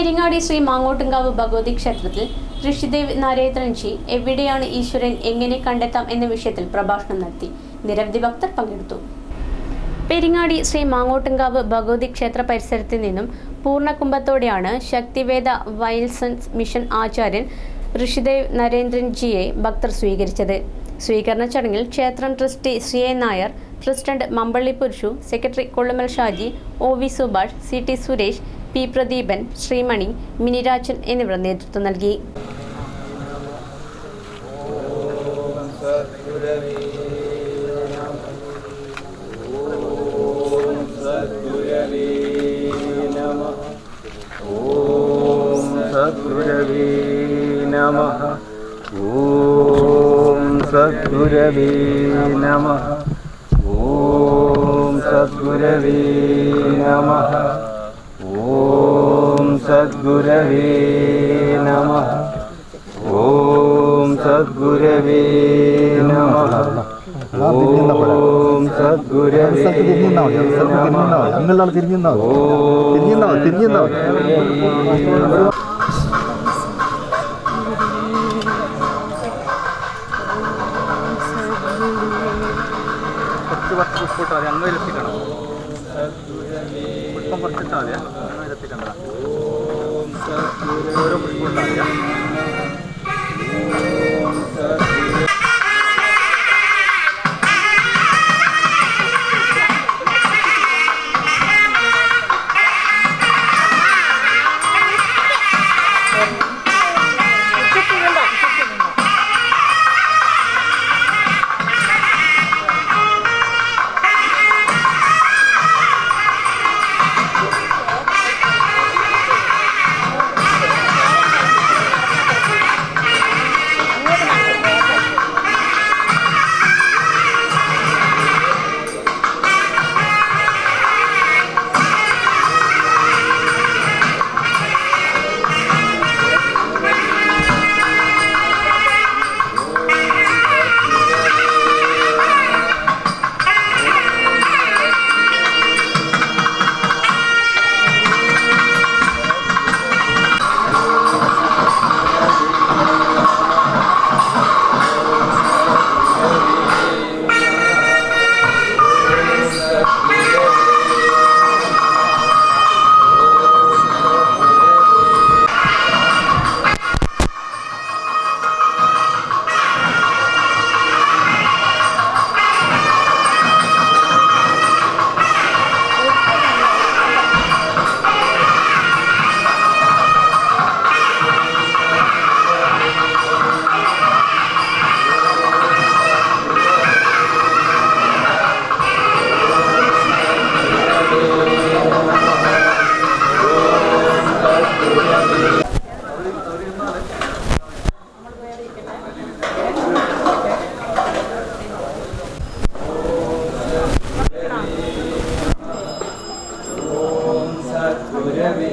പെരിങ്ങാടി ശ്രീ മാങ്ങോട്ടുംകാവ് ഭഗവതി ക്ഷേത്രത്തിൽ ഋഷിദേവ് നരേന്ദ്രൻജി എവിടെയാണ് ഈശ്വരൻ എങ്ങനെ കണ്ടെത്താം എന്ന വിഷയത്തിൽ പ്രഭാഷണം നടത്തി. നിരവധി ഭക്തർ പങ്കെടുത്തു. പെരിങ്ങാടി ശ്രീ മാങ്ങോട്ടുംകാവ് ഭഗവതി ക്ഷേത്ര പരിസരത്തിൽ നിന്നും പൂർണ്ണകുംഭത്തോടെയാണ് ശക്തിവേദ വൈൽസൺസ് മിഷൻ ആചാര്യൻ ഋഷിദേവ് നരേന്ദ്രൻജിയെ ഭക്തർ സ്വീകരിച്ചത്. സ്വീകരണ ചടങ്ങിൽ ക്ഷേത്രം trustee Shri A Nair, president Mampally Purushu, secretary Kollumal Shaji, OV Subhash, CT Suresh, P Pradeepan, Sreemani, Minirajan എന്നിവർ നേതൃത്വം നൽകി. സദ്ഗുരവേ നമഃ. ഓം സദ്ഗുരവേ നമഃ. ഓം സദ്ഗുരവേ നമഃ. ഓം സദ്ഗുരവേ നമഃ. ഓം സദ്ഗുരവേ കുറച്ച് പുഷ്പിട്ടാൽ മതി, അങ്ങ് എത്തിക്കണം. പുഷ്പം കുറച്ചിട്ടാൽ മതി, അങ്ങ് എത്തിക്കണ്ട. ഓരോ പുഷ്പം ഇട്ടാൽ മതി. സദ്ഗുരവേ